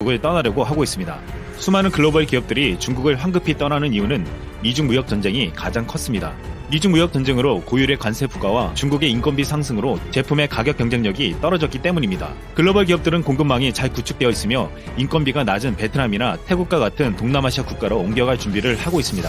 중국을 떠나려고 하고 있습니다. 수많은 글로벌 기업들이 중국을 황급히 떠나는 이유는 미중 무역 전쟁이 가장 컸습니다. 미중 무역 전쟁으로 고율의 관세 부과와 중국의 인건비 상승으로 제품의 가격 경쟁력이 떨어졌기 때문입니다. 글로벌 기업들은 공급망이 잘 구축되어 있으며 인건비가 낮은 베트남이나 태국과 같은 동남아시아 국가로 옮겨갈 준비를 하고 있습니다.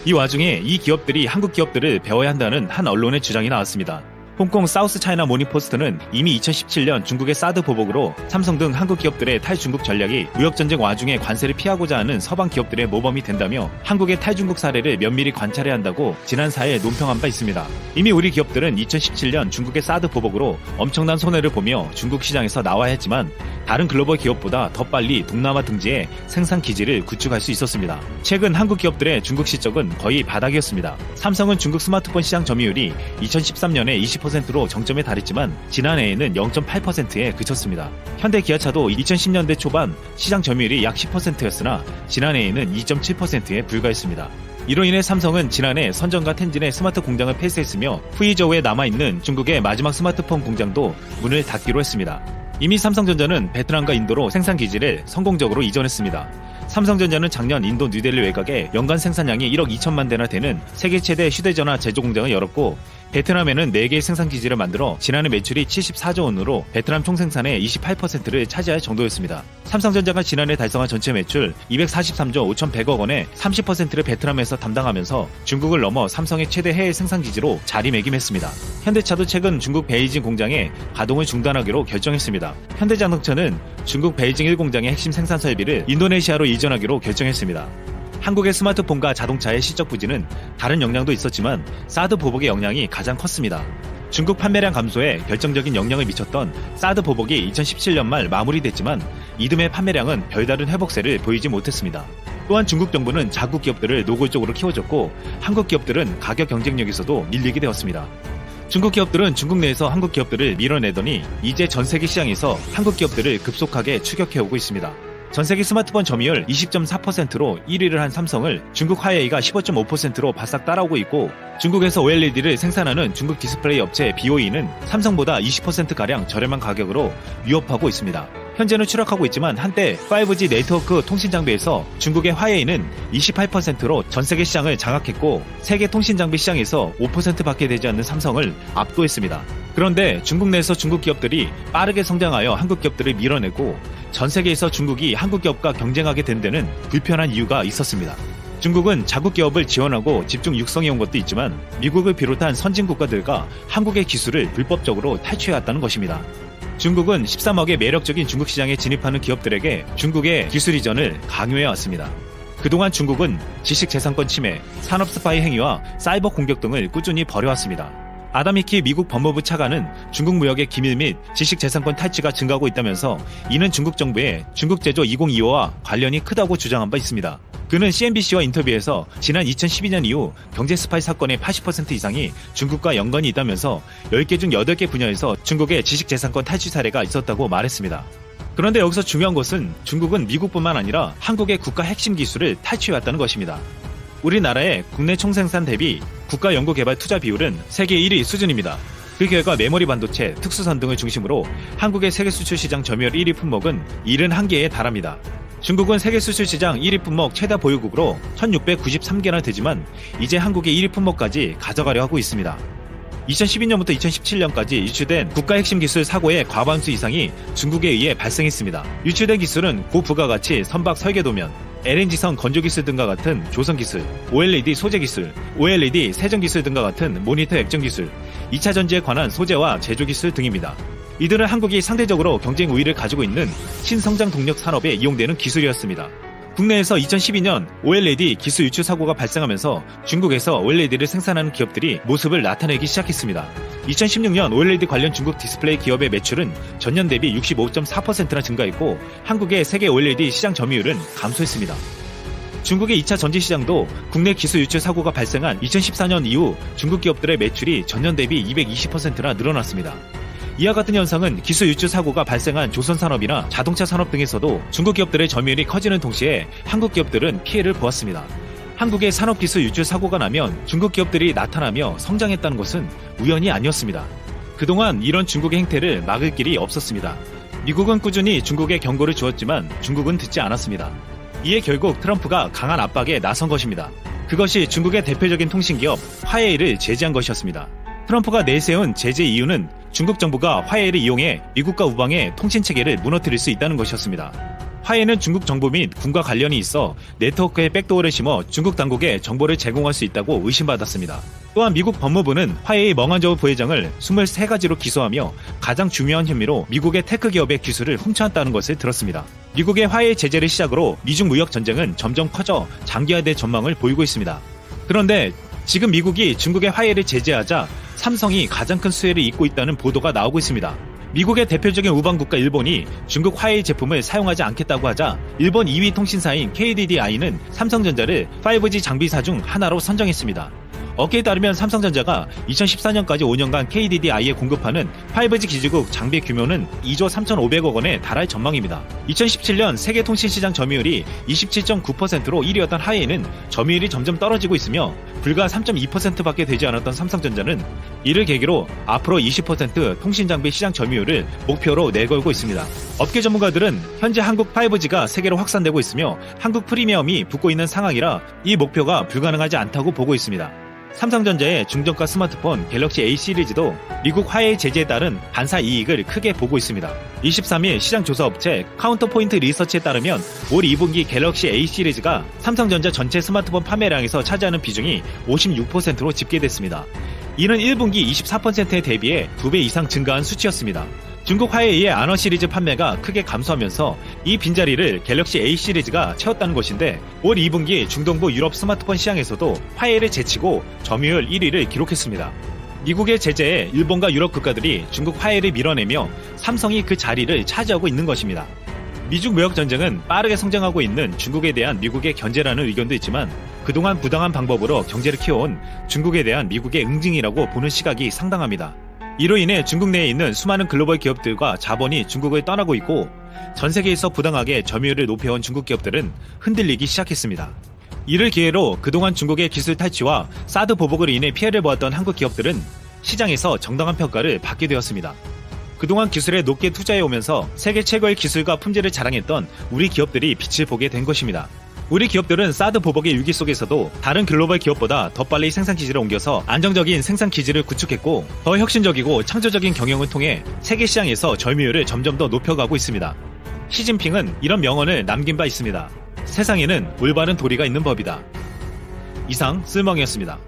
이 와중에 이 기업들이 한국 기업들을 배워야 한다는 한 언론의 주장이 나왔습니다. 홍콩 사우스 차이나 모닝포스트는 이미 2017년 중국의 사드 보복으로 삼성 등 한국 기업들의 탈중국 전략이 무역전쟁 와중에 관세를 피하고자 하는 서방 기업들의 모범이 된다며 한국의 탈중국 사례를 면밀히 관찰해야 한다고 지난 4일 논평한 바 있습니다. 이미 우리 기업들은 2017년 중국의 사드 보복으로 엄청난 손해를 보며 중국 시장에서 나와야 했지만 다른 글로벌 기업보다 더 빨리 동남아 등지에 생산 기지를 구축할 수 있었습니다. 최근 한국 기업들의 중국 실적은 거의 바닥이었습니다. 삼성은 중국 스마트폰 시장 점유율이 2013년에 20%로 정점에 달했지만 지난해에는 0.8%에 그쳤습니다. 현대 기아차도 2010년대 초반 시장 점유율이 약 10%였으나 지난해에는 2.7%에 불과했습니다. 이로 인해 삼성은 지난해 선전과 텐진의 스마트 공장을 폐쇄했으며 후이저우에 남아있는 중국의 마지막 스마트폰 공장도 문을 닫기로 했습니다. 이미 삼성전자는 베트남과 인도로 생산 기지를 성공적으로 이전했습니다. 삼성전자는 작년 인도 뉴델리 외곽에 연간 생산량이 1억 2천만 대나 되는 세계 최대 휴대전화 제조 공장을 열었고 베트남에는 4개의 생산기지를 만들어 지난해 매출이 74조 원으로 베트남 총생산의 28%를 차지할 정도였습니다. 삼성전자가 지난해 달성한 전체 매출 243조 5,100억 원의 30%를 베트남에서 담당하면서 중국을 넘어 삼성의 최대 해외 생산기지로 자리매김했습니다. 현대차도 최근 중국 베이징 공장의 가동을 중단하기로 결정했습니다. 현대자동차는 중국 베이징 1공장의 핵심 생산 설비를 인도네시아로 이전하기로 결정했습니다. 한국의 스마트폰과 자동차의 실적 부진은 다른 영향도 있었지만 사드 보복의 영향이 가장 컸습니다. 중국 판매량 감소에 결정적인 영향을 미쳤던 사드 보복이 2017년 말 마무리됐지만 이듬해 판매량은 별다른 회복세를 보이지 못했습니다. 또한 중국 정부는 자국 기업들을 노골적으로 키워줬고 한국 기업들은 가격 경쟁력에서도 밀리게 되었습니다. 중국 기업들은 중국 내에서 한국 기업들을 밀어내더니 이제 전 세계 시장에서 한국 기업들을 급속하게 추격해오고 있습니다. 전세계 스마트폰 점유율 20.4%로 1위를 한 삼성을 중국 화웨이가 15.5%로 바싹 따라오고 있고 중국에서 OLED를 생산하는 중국 디스플레이 업체 BOE는 삼성보다 20%가량 저렴한 가격으로 위협하고 있습니다. 현재는 추락하고 있지만 한때 5G 네트워크 통신 장비에서 중국의 화웨이는 28%로 전세계 시장을 장악했고 세계 통신 장비 시장에서 5%밖에 되지 않는 삼성을 압도했습니다. 그런데 중국 내에서 중국 기업들이 빠르게 성장하여 한국 기업들을 밀어내고 전 세계에서 중국이 한국 기업과 경쟁하게 된 데는 불편한 이유가 있었습니다. 중국은 자국 기업을 지원하고 집중 육성해온 것도 있지만 미국을 비롯한 선진 국가들과 한국의 기술을 불법적으로 탈취해왔다는 것입니다. 중국은 13억의 매력적인 중국 시장에 진입하는 기업들에게 중국의 기술 이전을 강요해왔습니다. 그동안 중국은 지식재산권 침해, 산업 스파이 행위와 사이버 공격 등을 꾸준히 벌여왔습니다. 아담 히키 미국 법무부 차관은 중국 무역의 기밀 및 지식재산권 탈취가 증가하고 있다면서 이는 중국 정부의 중국 제조 2025와 관련이 크다고 주장한 바 있습니다. 그는 CNBC와 인터뷰에서 지난 2012년 이후 경제 스파이 사건의 80% 이상이 중국과 연관이 있다면서 10개 중 8개 분야에서 중국의 지식재산권 탈취 사례가 있었다고 말했습니다. 그런데 여기서 중요한 것은 중국은 미국뿐만 아니라 한국의 국가 핵심 기술을 탈취해왔다는 것입니다. 우리나라의 국내 총생산 대비 국가연구개발 투자 비율은 세계 1위 수준입니다. 그 결과 메모리 반도체, 특수선 등을 중심으로 한국의 세계 수출 시장 점유율 1위 품목은 71개에 달합니다. 중국은 세계 수출 시장 1위 품목 최다 보유국으로 1693개나 되지만 이제 한국의 1위 품목까지 가져가려 하고 있습니다. 2012년부터 2017년까지 유출된 국가 핵심 기술 사고의 과반수 이상이 중국에 의해 발생했습니다. 유출된 기술은 고부가가치 선박 설계도면, LNG선 건조기술 등과 같은 조선기술, OLED 소재기술, OLED 세정기술 등과 같은 모니터 액정기술, 2차 전지에 관한 소재와 제조기술 등입니다. 이들은 한국이 상대적으로 경쟁 우위를 가지고 있는 신성장 동력 산업에 이용되는 기술이었습니다. 국내에서 2012년 OLED 기술 유출 사고가 발생하면서 중국에서 OLED를 생산하는 기업들이 모습을 나타내기 시작했습니다. 2016년 OLED 관련 중국 디스플레이 기업의 매출은 전년 대비 65.4%나 증가했고 한국의 세계 OLED 시장 점유율은 감소했습니다. 중국의 2차 전지 시장도 국내 기술 유출 사고가 발생한 2014년 이후 중국 기업들의 매출이 전년 대비 220%나 늘어났습니다. 이와 같은 현상은 기술 유출 사고가 발생한 조선산업이나 자동차 산업 등에서도 중국 기업들의 점유율이 커지는 동시에 한국 기업들은 피해를 보았습니다. 한국의 산업기술 유출 사고가 나면 중국 기업들이 나타나며 성장했다는 것은 우연이 아니었습니다. 그동안 이런 중국의 행태를 막을 길이 없었습니다. 미국은 꾸준히 중국에 경고를 주었지만 중국은 듣지 않았습니다. 이에 결국 트럼프가 강한 압박에 나선 것입니다. 그것이 중국의 대표적인 통신기업 화웨이를 제재한 것이었습니다. 트럼프가 내세운 제재 이유는 중국 정부가 화웨이를 이용해 미국과 우방의 통신체계를 무너뜨릴 수 있다는 것이었습니다. 화웨이는 중국 정부 및 군과 관련이 있어 네트워크에 백도어를 심어 중국 당국에 정보를 제공할 수 있다고 의심받았습니다. 또한 미국 법무부는 화웨이 멍한저우 부회장을 23가지로 기소하며 가장 중요한 혐의로 미국의 테크 기업의 기술을 훔쳐왔다는 것을 들었습니다. 미국의 화웨이 제재를 시작으로 미중 무역 전쟁은 점점 커져 장기화될 전망을 보이고 있습니다. 그런데 지금 미국이 중국의 화웨이를 제재하자 삼성이 가장 큰 수혜를 입고 있다는 보도가 나오고 있습니다. 미국의 대표적인 우방국가 일본이 중국 화웨이 제품을 사용하지 않겠다고 하자 일본 2위 통신사인 KDDI는 삼성전자를 5G 장비사 중 하나로 선정했습니다. 업계에 따르면 삼성전자가 2014년까지 5년간 KDDI에 공급하는 5G 기지국 장비 규모는 2조 3,500억 원에 달할 전망입니다. 2017년 세계 통신시장 점유율이 27.9%로 1위였던 화웨이는 점유율이 점점 떨어지고 있으며 불과 3.2%밖에 되지 않았던 삼성전자는 이를 계기로 앞으로 20% 통신장비 시장 점유율을 목표로 내걸고 있습니다. 업계 전문가들은 현재 한국 5G가 세계로 확산되고 있으며 한국 프리미엄이 붙고 있는 상황이라 이 목표가 불가능하지 않다고 보고 있습니다. 삼성전자의 중저가 스마트폰 갤럭시 A 시리즈도 미국 화웨이 제재에 따른 반사 이익을 크게 보고 있습니다. 23일 시장 조사 업체 카운터포인트 리서치에 따르면 올 2분기 갤럭시 A 시리즈가 삼성전자 전체 스마트폰 판매량에서 차지하는 비중이 56%로 집계됐습니다. 이는 1분기 24%에 대비해 2배 이상 증가한 수치였습니다. 중국 화웨이의 아너 시리즈 판매가 크게 감소하면서 이 빈자리를 갤럭시 A 시리즈가 채웠다는 것인데 올 2분기 중동부 유럽 스마트폰 시장에서도 화웨이를 제치고 점유율 1위를 기록했습니다. 미국의 제재에 일본과 유럽 국가들이 중국 화웨이를 밀어내며 삼성이 그 자리를 차지하고 있는 것입니다. 미중 무역 전쟁은 빠르게 성장하고 있는 중국에 대한 미국의 견제라는 의견도 있지만 그동안 부당한 방법으로 경제를 키워온 중국에 대한 미국의 응징이라고 보는 시각이 상당합니다. 이로 인해 중국 내에 있는 수많은 글로벌 기업들과 자본이 중국을 떠나고 있고 전 세계에서 부당하게 점유율을 높여온 중국 기업들은 흔들리기 시작했습니다. 이를 기회로 그동안 중국의 기술 탈취와 사드 보복으로 인해 피해를 보았던 한국 기업들은 시장에서 정당한 평가를 받게 되었습니다. 그동안 기술에 높게 투자해오면서 세계 최고의 기술과 품질을 자랑했던 우리 기업들이 빛을 보게 된 것입니다. 우리 기업들은 사드 보복의 위기 속에서도 다른 글로벌 기업보다 더 빨리 생산 기지를 옮겨서 안정적인 생산 기지를 구축했고 더 혁신적이고 창조적인 경영을 통해 세계 시장에서 점유율을 점점 더 높여가고 있습니다. 시진핑은 이런 명언을 남긴 바 있습니다. 세상에는 올바른 도리가 있는 법이다. 이상 쓸멍이었습니다.